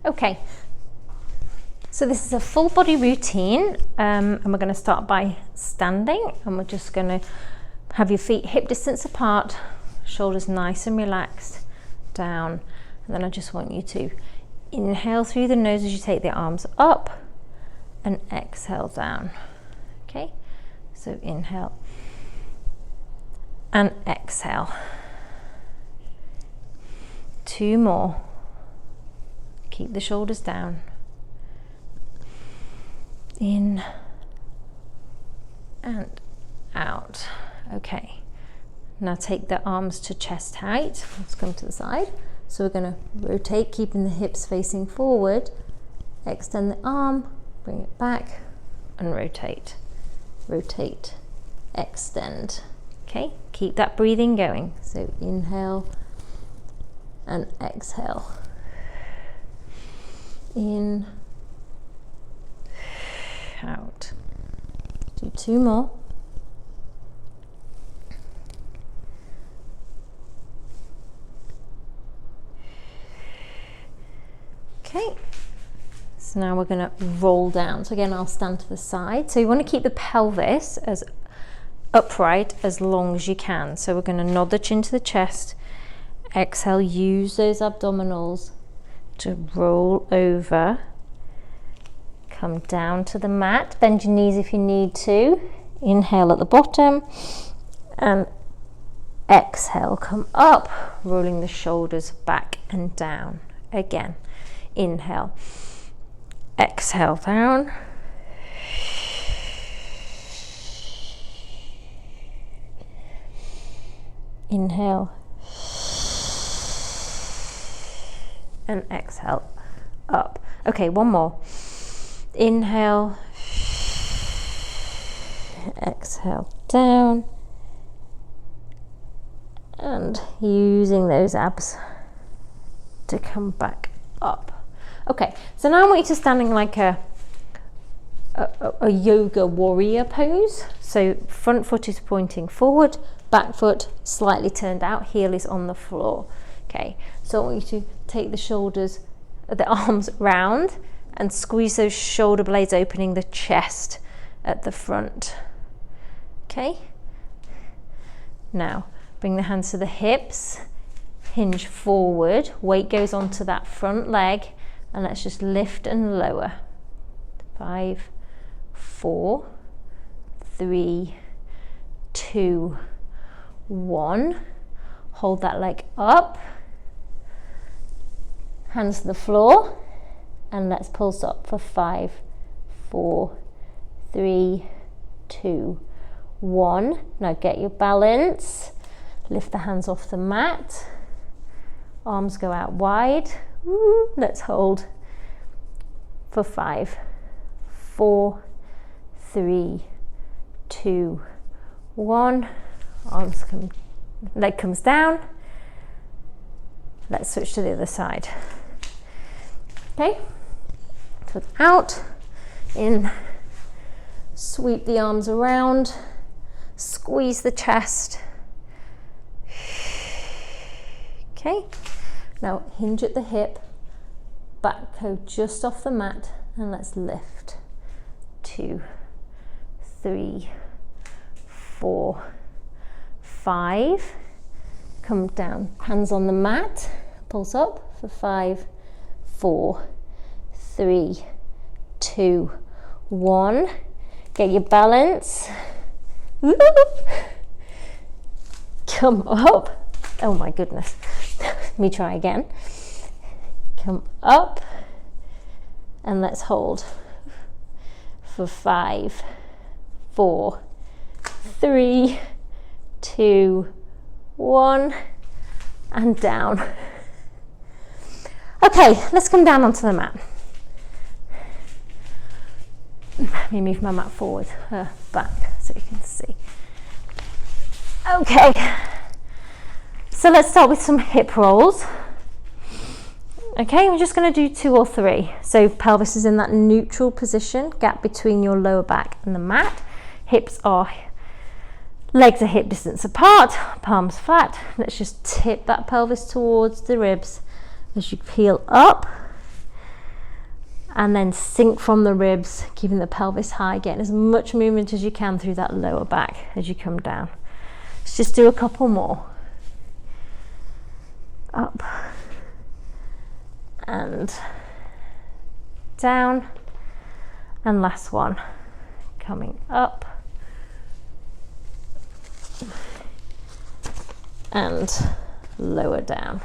Okay, so this is a full body routine, and we're going to start by standing, and we're just going to have your feet hip distance apart, shoulders nice and relaxed down, and then I just want you to inhale through the nose as you take the arms up and exhale down. Okay, so inhale and exhale. 2 more. Keep the shoulders down. In and out. Okay, now take the arms to chest height. Let's come to the side. So we're going to rotate, keeping the hips facing forward. Extend the arm, bring it back, and rotate. Rotate, extend. Okay, keep that breathing going. So inhale and exhale. In, out. Do 2 more. Okay, so now we're going to roll down. So again, I'll stand to the side. So you want to keep the pelvis as upright as long as you can. So we're going to nod the chin to the chest. Exhale, use those abdominals to roll over. Come down to the mat. Bend your knees if you need to. Inhale at the bottom and exhale, come up, rolling the shoulders back and down. Again. Inhale, exhale down, inhale and exhale up. Okay, 1 more. Inhale, exhale down, and using those abs to come back up. Okay, so now I want you to standing like a yoga warrior pose. So front foot is pointing forward, back foot slightly turned out, heel is on the floor. Okay, so I want you to take the shoulders, the arms round and squeeze those shoulder blades, opening the chest at the front. Okay, now bring the hands to the hips, hinge forward, weight goes onto that front leg, and let's just lift and lower. 5, 4, 3, 2, 1. Hold that leg up, hands to the floor, and let's pulse up for 5, 4, 3, 2, 1. Now get your balance, lift the hands off the mat, arms go out wide. Let's hold for 5, 4, 3, 2, 1. Arms come, leg comes down. Let's switch to the other side. Okay, foot out, in, sweep the arms around, squeeze the chest. Okay. Now hinge at the hip, back toe just off the mat, and let's lift. 2, 3, 4, 5. Come down, hands on the mat, pulse up for 5, 4, 3, 2, 1. Get your balance. Come up. Oh my goodness. Let me try again. Come up and let's hold for 5, 4, 3, 2, 1, and down. Okay, let's come down onto the mat. Let me move my mat forward, back, so you can see. Okay, so let's start with some hip rolls. Okay, we're just going to do 2 or 3. So pelvis is in that neutral position, gap between your lower back and the mat. Legs are hip distance apart, palms flat. Let's just tip that pelvis towards the ribs as you peel up and then sink from the ribs, keeping the pelvis high, getting as much movement as you can through that lower back as you come down. Let's just do a couple more. Up and down, and last one, coming up and lower down.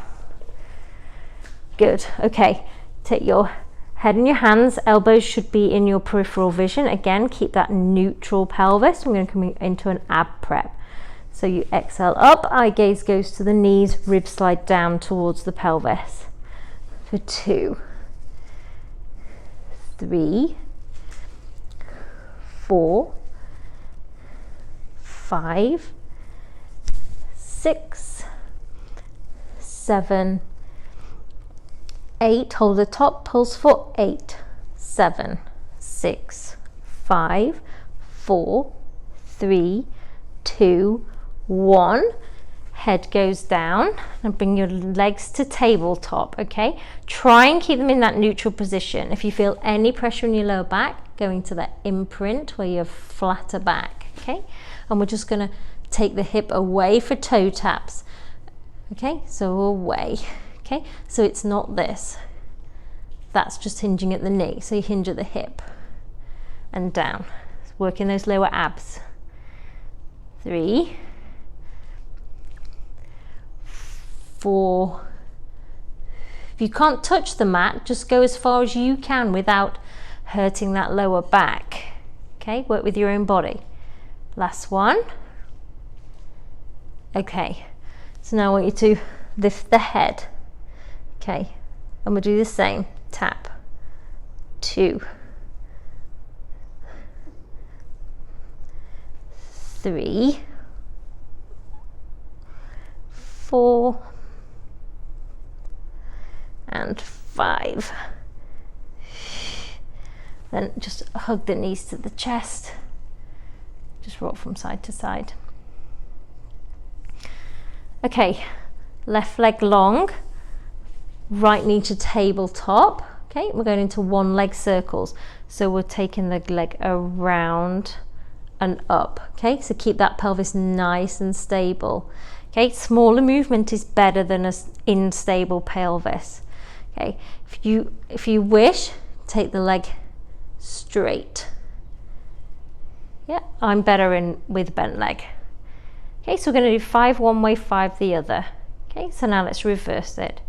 Good. Okay, take your head in your hands, elbows should be in your peripheral vision. Again, keep that neutral pelvis. We're going to come into an ab prep. So you exhale up, eye gaze goes to the knees, ribs slide down towards the pelvis. For 2, 3, 4, 5, 6, 7, 8, hold the top, pulse for 8, 7, 6, 5, 4, 3, 2, 1. Head goes down and bring your legs to tabletop. Okay, try and keep them in that neutral position. If you feel any pressure in your lower back, going to that imprint where you have flatter back. Okay, and we're just going to take the hip away for toe taps. Okay, so away. Okay, so it's not this, that's just hinging at the knee, so you hinge at the hip and down, working those lower abs. 3, 4, if you can't touch the mat, just go as far as you can without hurting that lower back. Okay, work with your own body. Last one. Okay, so now I want you to lift the head. Okay, and we'll do the same. Tap. 2, 3, 4, and 5. Then just hug the knees to the chest. Just rock from side to side. Okay, left leg long, right knee to tabletop. Okay, we're going into one leg circles. So we're taking the leg around and up. Okay, so keep that pelvis nice and stable. Okay, smaller movement is better than an unstable pelvis. Okay, if you wish, take the leg straight. Yeah, I'm better with bent leg. Okay, so we're going to do 5 one way, 5 the other. Okay, so now let's reverse it.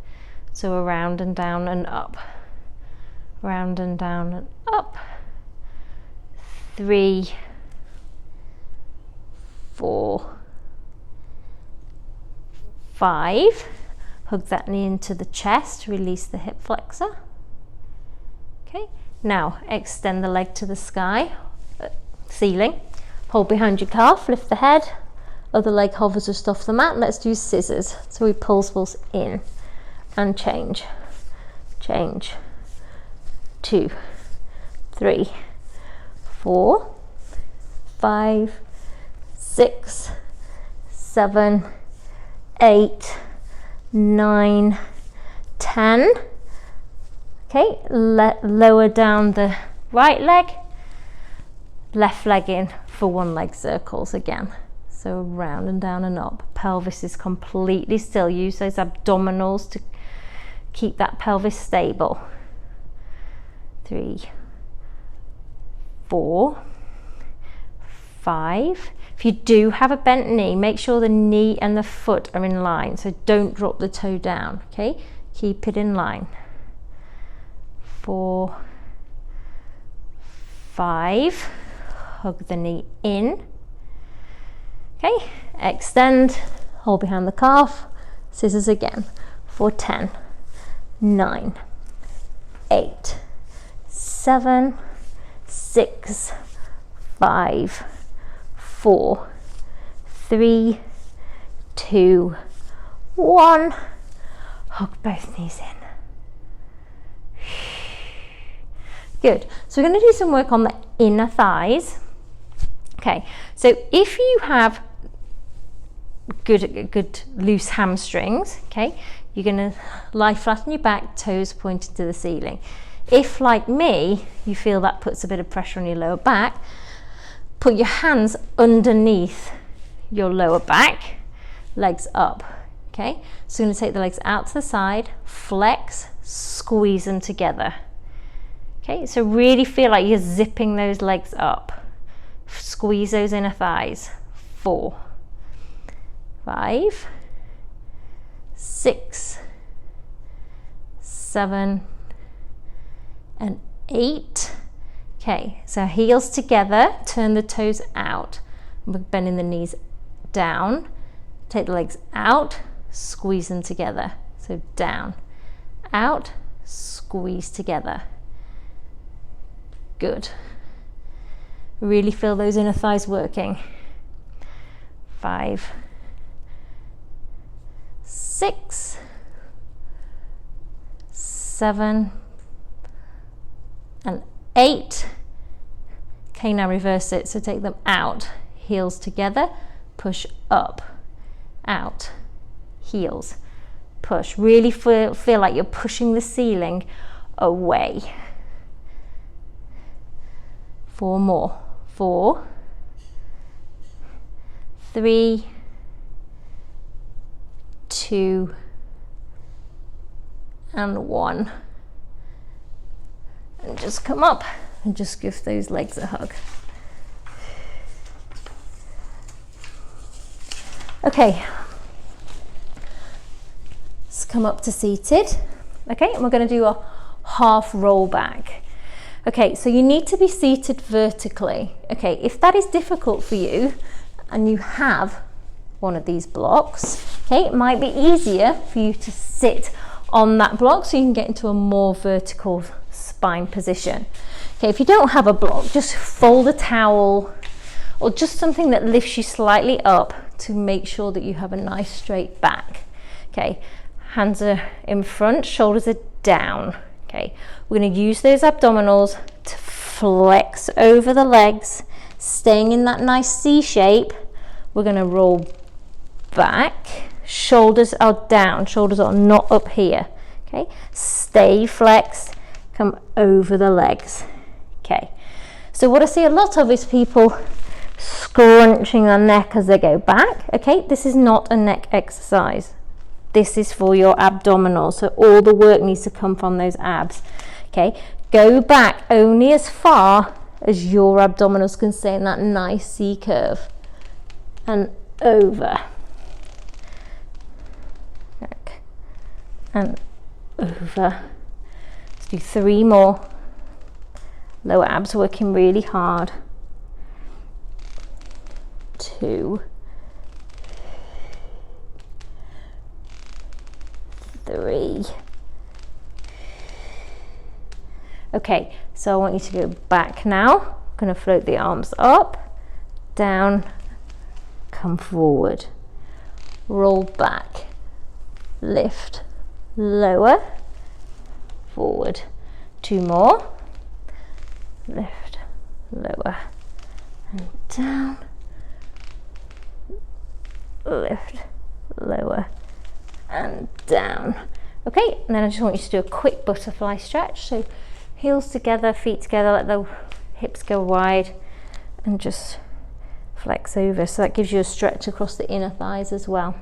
So around and down and up. Round and down and up. 3, 4, 5. Hug that knee into the chest, release the hip flexor. Okay, now extend the leg to the sky, ceiling. Hold behind your calf, lift the head. Other leg hovers just off the mat. Let's do scissors. So we pulse in and change. Change. 2, 3, 4, 5, 6, 7, 8, 9, 10. Okay, lower down the right leg, left leg in for one leg circles again. So round and down and up. Pelvis is completely still. Use those abdominals to keep that pelvis stable. 3, 4, 5. If you do have a bent knee, make sure the knee and the foot are in line. So don't drop the toe down. Okay, keep it in line. 4, 5. Hug the knee in. Okay, extend, hold behind the calf, scissors again for 10, 9, 8, 7, 6, 5, 4, 3, 2, 1. Hug both knees in. Good. So we're going to do some work on the inner thighs. Okay, so if you have good loose hamstrings, okay, you're going to lie flat on your back, toes pointed to the ceiling. If, like me, you feel that puts a bit of pressure on your lower back, put your hands underneath your lower back, legs up. Okay, so you're going to take the legs out to the side, flex, squeeze them together. Okay, so really feel like you're zipping those legs up. Squeeze those inner thighs. 4, 5, 6, 7, and 8. Okay, so heels together, turn the toes out. We're bending the knees down. Take the legs out, squeeze them together. So down, out, squeeze together. Good. Really feel those inner thighs working. 5, 6, 7, and 8. Okay, now reverse it. So take them out, heels together, push up, out, heels, push. Really feel like you're pushing the ceiling away. 4 more. 4, 3, 2, and 1. And just come up and just give those legs a hug. Okay, let's come up to seated. Okay, and we're going to do a half roll back. Okay, so you need to be seated vertically. Okay, if that is difficult for you and you have one of these blocks, okay, it might be easier for you to sit on that block so you can get into a more vertical spine position. Okay, if you don't have a block, just fold a towel or just something that lifts you slightly up to make sure that you have a nice straight back. Okay, hands are in front, shoulders are down. Okay, we're going to use those abdominals to flex over the legs, staying in that nice C shape. We're going to roll back, shoulders are down, shoulders are not up here. Okay, stay flexed, come over the legs. Okay, so what I see a lot of is people scrunching their neck as they go back. Okay, this is not a neck exercise. This is for your abdominals, so all the work needs to come from those abs. Okay, go back only as far as your abdominals can stay in that nice C curve. And over. Back. And over. Let's do 3 more. Lower abs working really hard. 2, 3. Okay, so I want you to go back now. I'm going to float the arms up, down, come forward, roll back, lift, lower, forward. 2 more, lift, lower, and down, lift, lower, and down. Okay, and then I just want you to do a quick butterfly stretch. So heels together, feet together, let the hips go wide and just flex over. So that gives you a stretch across the inner thighs as well.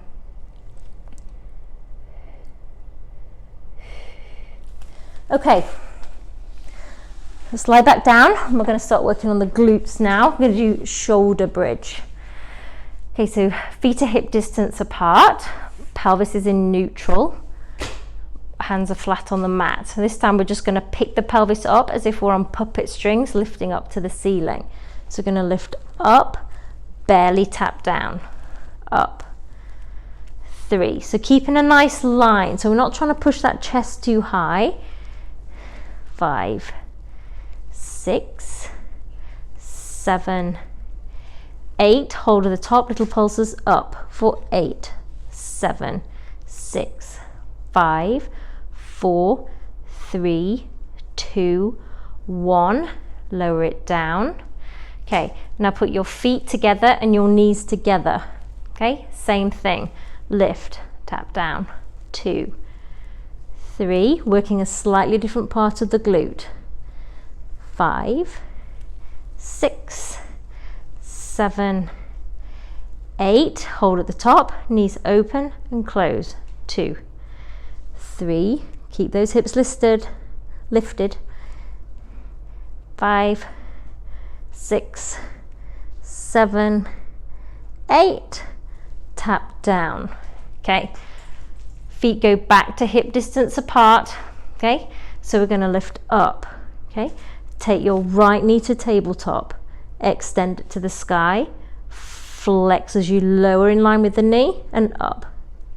Okay, let's lie back down and we're going to start working on the glutes now. We're going to do shoulder bridge. Okay, so feet are hip distance apart, pelvis is in neutral, hands are flat on the mat. So this time we're just going to pick the pelvis up as if we're on puppet strings, lifting up to the ceiling. So we're going to lift up, barely tap down, up. 3. So keeping a nice line, so we're not trying to push that chest too high. 5, 6, 7, 8. Hold at the top, little pulses up for 8, 7, 6, 5, 4, 3, 2, 1. Lower it down. Okay, now put your feet together and your knees together. Okay, same thing. Lift, tap down. 2, 3, working a slightly different part of the glute. 5, 6, 7, 8, hold at the top, knees open and close. 2, 3, keep those hips lifted. 5, 6, 7, 8, tap down. Okay, feet go back to hip distance apart. Okay, so we're going to lift up. Okay, take your right knee to tabletop, extend it to the sky, flex as you lower in line with the knee and up.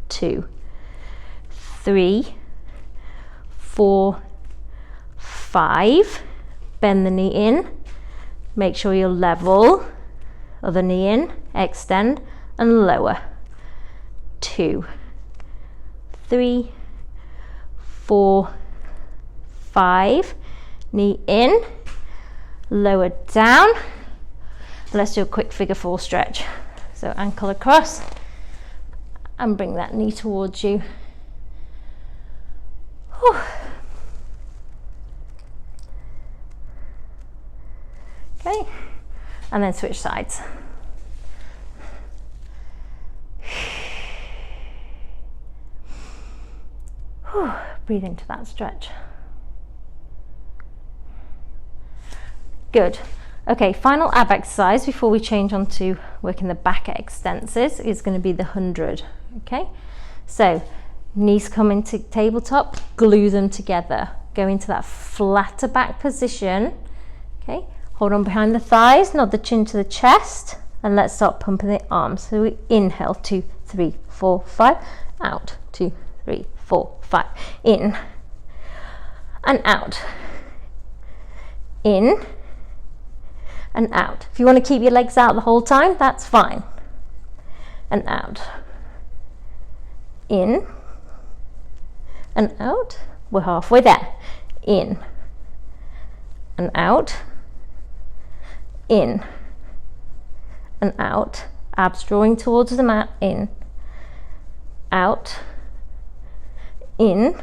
2, 3, 4, 5, bend the knee in, make sure you're level, other knee in, extend and lower. 2, 3, 4, 5, knee in, lower down. Let's do a quick figure 4 stretch. So ankle across and bring that knee towards you. Whew. Okay, and then switch sides. Whew. Breathe into that stretch. Good. Okay, final ab exercise before we change on to working the back extensors is going to be the 100. Okay, so knees come into tabletop, glue them together, go into that flatter back position. Okay, hold on behind the thighs, nod the chin to the chest, and let's start pumping the arms. So we inhale, 2, 3, 4, 5, out, 2, 3, 4, 5, in and out, in and out. If you want to keep your legs out the whole time, that's fine. And out, in and out. We're halfway there. In and out, in and out. Abs drawing towards the mat. In, out, in,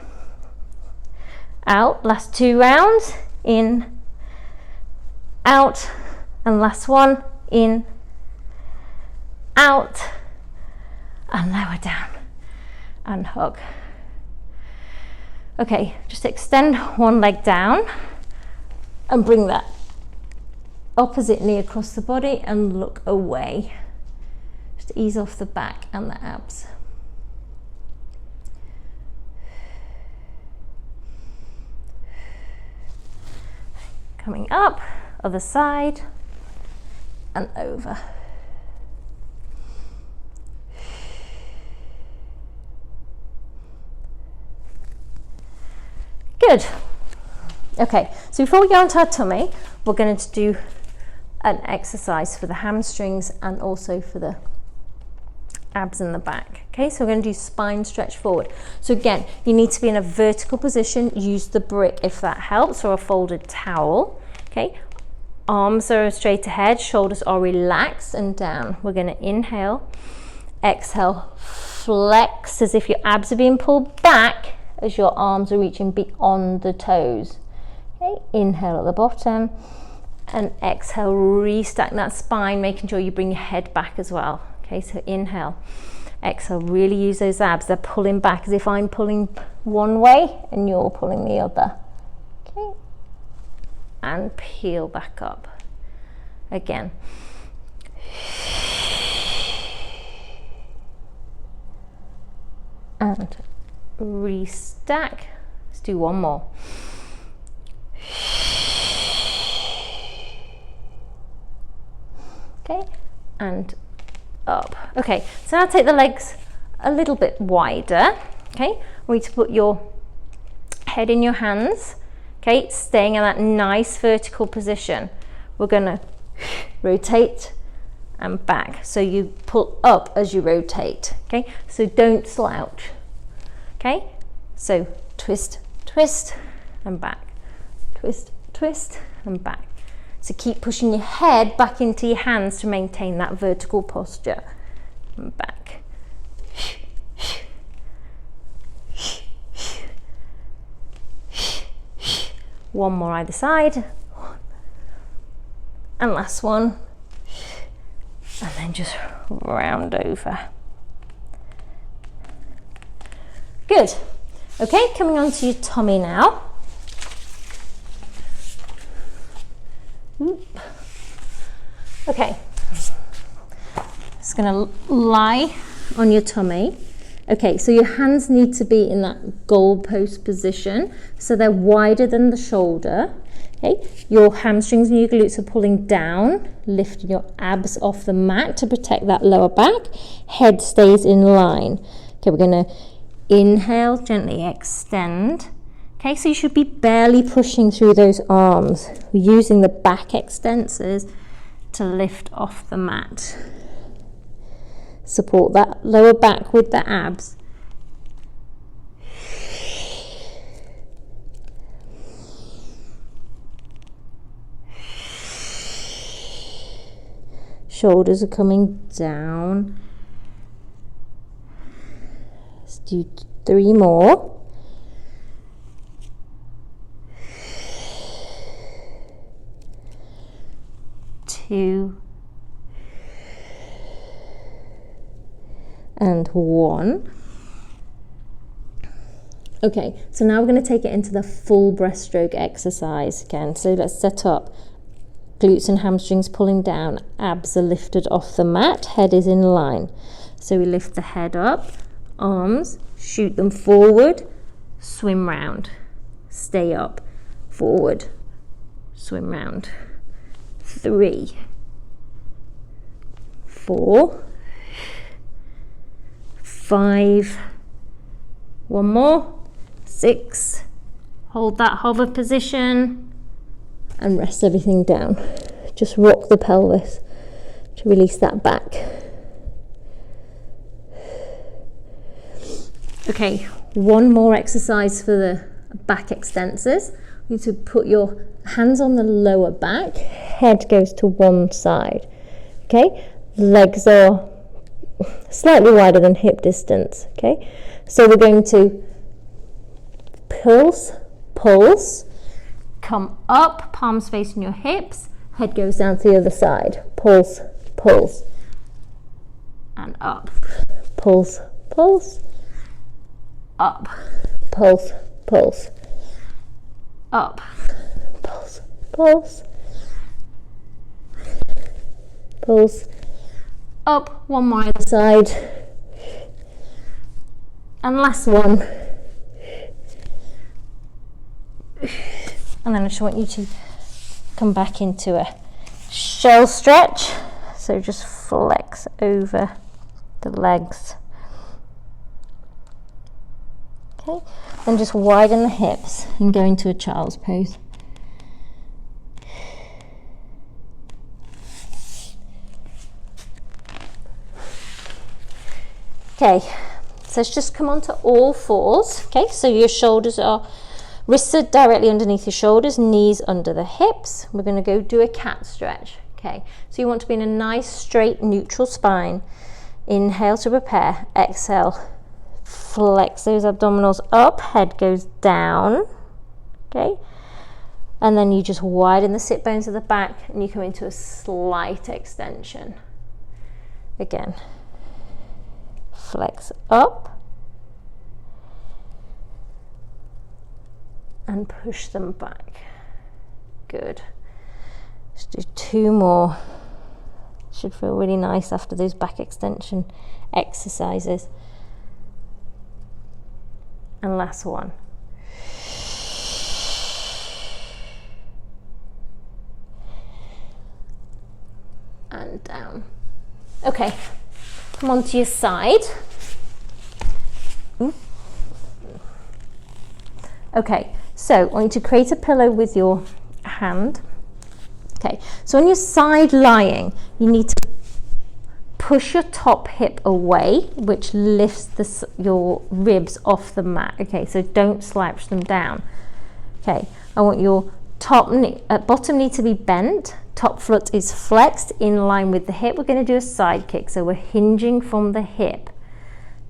out. Last 2 rounds. In, out, and last one. In, out, and lower down and hug. Okay, just extend one leg down and bring that opposite knee across the body and look away. Just ease off the back and the abs. Coming up, other side and over. Good. Okay, so before we go onto our tummy, we're going to do an exercise for the hamstrings and also for the abs in the back. Okay, so we're going to do spine stretch forward. So again, you need to be in a vertical position. Use the brick if that helps, or a folded towel. Okay, arms are straight ahead, shoulders are relaxed and down. We're going to inhale, exhale, flex as if your abs are being pulled back as your arms are reaching beyond the toes. Okay, inhale at the bottom and exhale, restack that spine, making sure you bring your head back as well. Okay, so inhale, exhale, really use those abs. They're pulling back as if I'm pulling one way and you're pulling the other. Okay, and peel back up again. And restack. Let's do one more. Okay, and up. Okay, so now take the legs a little bit wider. Okay, we need to put your head in your hands. Okay, staying in that nice vertical position. We're going to rotate and back. So you pull up as you rotate. Okay, so don't slouch. Okay, so twist, twist and back. Twist, twist and back. So keep pushing your head back into your hands to maintain that vertical posture. And back. one more either side, and last one, and then just round over. Good. Okay, coming on to your tummy now. Okay, just gonna lie on your tummy. Okay, so your hands need to be in that goalpost position, so they're wider than the shoulder. Okay, your hamstrings and your glutes are pulling down, lifting your abs off the mat to protect that lower back. Head stays in line. Okay, we're gonna inhale, gently extend. Okay, so you should be barely pushing through those arms. We're using the back extensors to lift off the mat. Support that lower back with the abs. Shoulders are coming down. Let's do 3 more. Two. And 1. Okay, so now we're going to take it into the full breaststroke exercise again. So let's set up. Glutes and hamstrings pulling down, abs are lifted off the mat, head is in line. So we lift the head up, arms, shoot them forward, swim round, stay up, forward, swim round. 3, 4, 5, 1 more, 6, hold that hover position and rest everything down. Just rock the pelvis to release that back. Okay, 1 more exercise for the back extensors. You need to put your hands on the lower back, head goes to one side. Okay, legs are slightly wider than hip distance. Okay, so we're going to pulse, come up, palms facing your hips, head goes down to the other side. Pulse, and up. Pulse, up. Pulse, up. Pulse, up. 1 more either side. And last one. And then I just want you to come back into a shell stretch. So just flex over the legs. Okay, and just widen the hips and go into a child's pose. Okay, so let's just come onto all fours. Okay, so your shoulders are, wrists are directly underneath your shoulders, knees under the hips. We're going to go do a cat stretch. Okay, so you want to be in a nice straight neutral spine. Inhale to prepare, exhale, flex those abdominals up, head goes down. Okay, and then you just widen the sit bones of the back and you come into a slight extension. Again, flex up and push them back. Good. Just do 2 more. Should feel really nice after those back extension exercises. And last one. And down. Okay, come onto your side. Okay, so I want you to create a pillow with your hand. Okay, so on your side lying, you need to push your top hip away, which lifts your ribs off the mat. Okay, so don't slouch them down. Okay, I want your bottom knee to be bent, top foot is flexed in line with the hip. We're going to do a side kick, so we're hinging from the hip.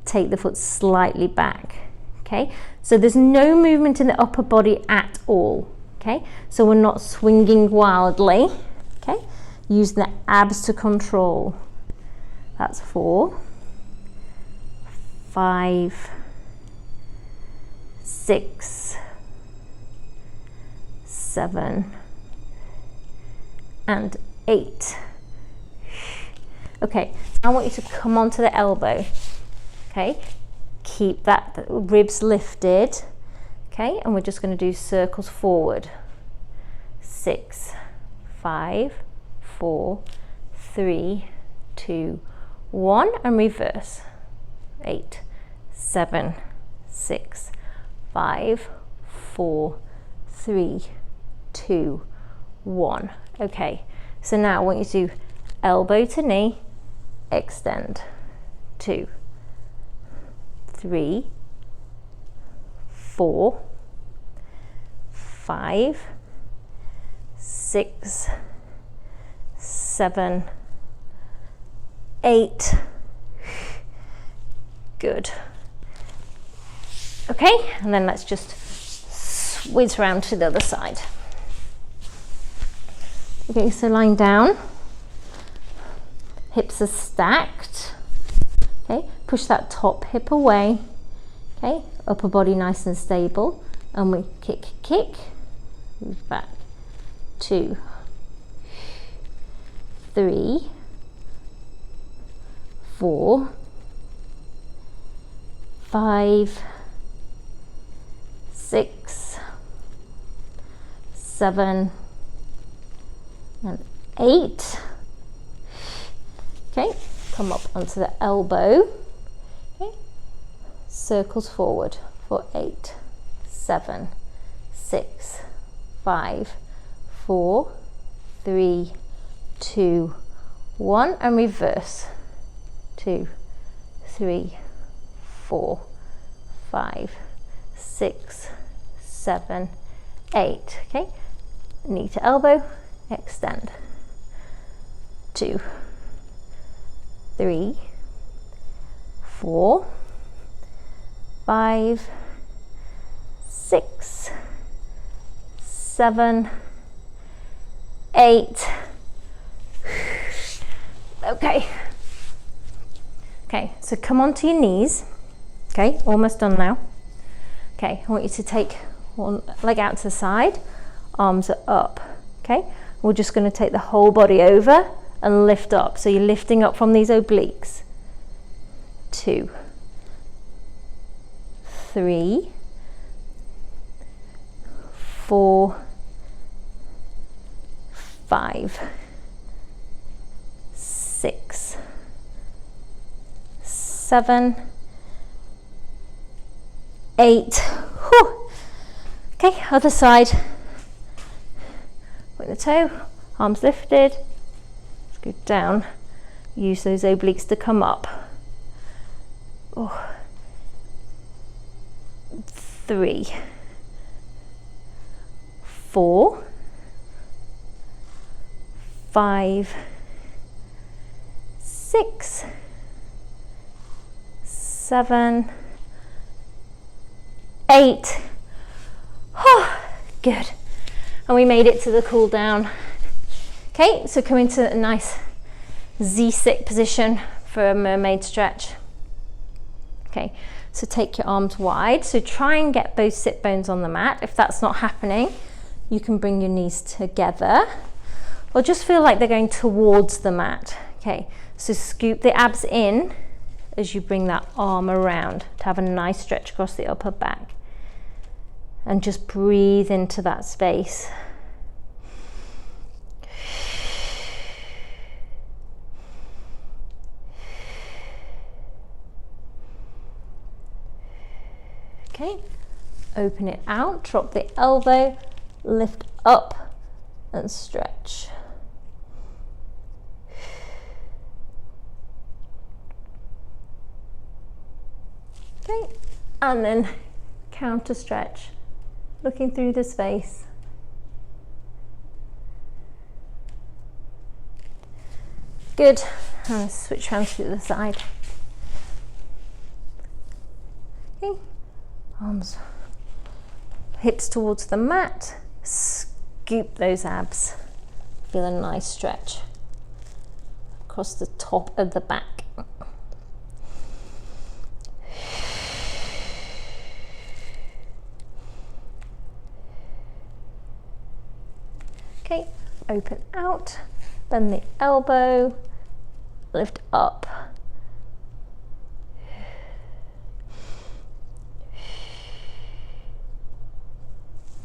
Take the foot slightly back. Okay, so there's no movement in the upper body at all. okay? So we're not swinging wildly, okay? Use the abs to control. That's 4, 5, 6, 7, and 8. Okay, I want you to come onto the elbow, okay? Keep that ribs lifted, okay? And we're just going to do circles forward. 6, 5, 4, 3, 2, 1, and reverse. 8, 7, 6, 5, 4, 3, 2, 1. Okay, so now I want you to elbow to knee, extend. 2, 3, 4, 5, 6, 7, 8. Good. Okay, and then let's just whiz around to the other side. Okay, so lying down, hips are stacked. Okay, push that top hip away. Okay, upper body nice and stable, and we kick, kick, move back. 2, 3, 4, 5, 6, 7, and 8. Okay, come up onto the elbow. Okay, circles forward for 8, 7, 6, 5, 4, 3, 2, 1, and reverse. 2, 3, 4, 5, 6, 7, 8. Okay, knee to elbow, extend. 2, 3, 4, 5, 6, 7, 8. Okay. Okay, so come onto your knees. Okay, almost done now. Okay, I want you to take one leg out to the side, arms are up. Okay, we're just going to take the whole body over and lift up. So you're lifting up from these obliques. 2, 3, 4, 5, 6, 7, 8. Whew. Okay, other side. Point the toe, arms lifted. Let's go down. Use those obliques to come up. 3, 4, 5, 6, 7, 8. Oh, good. And we made it to the cool down. Okay, so come into a nice Z-sit position for a mermaid stretch. Okay, so take your arms wide. So try and get both sit bones on the mat. If that's not happening, you can bring your knees together or just feel like they're going towards the mat. Okay, so scoop the abs in as you bring that arm around to have a nice stretch across the upper back. And just breathe into that space. Okay, open it out, drop the elbow, lift up and stretch. Okay, and then counter stretch, looking through the space. Good, and switch around to the other side. Okay, arms, hips towards the mat, Scoop those abs. Feel a nice stretch across the top of the back. Okay, open out, bend the elbow, lift up.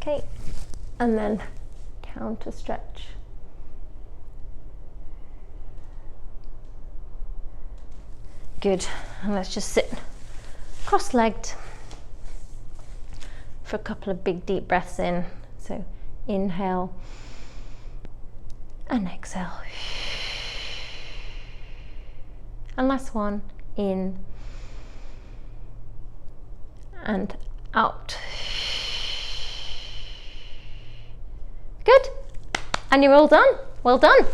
Okay, and then counter stretch. Good, and let's just sit cross-legged for a couple of big deep breaths in. So inhale and exhale. And last one, in and out. Good, and you're all done. Well done.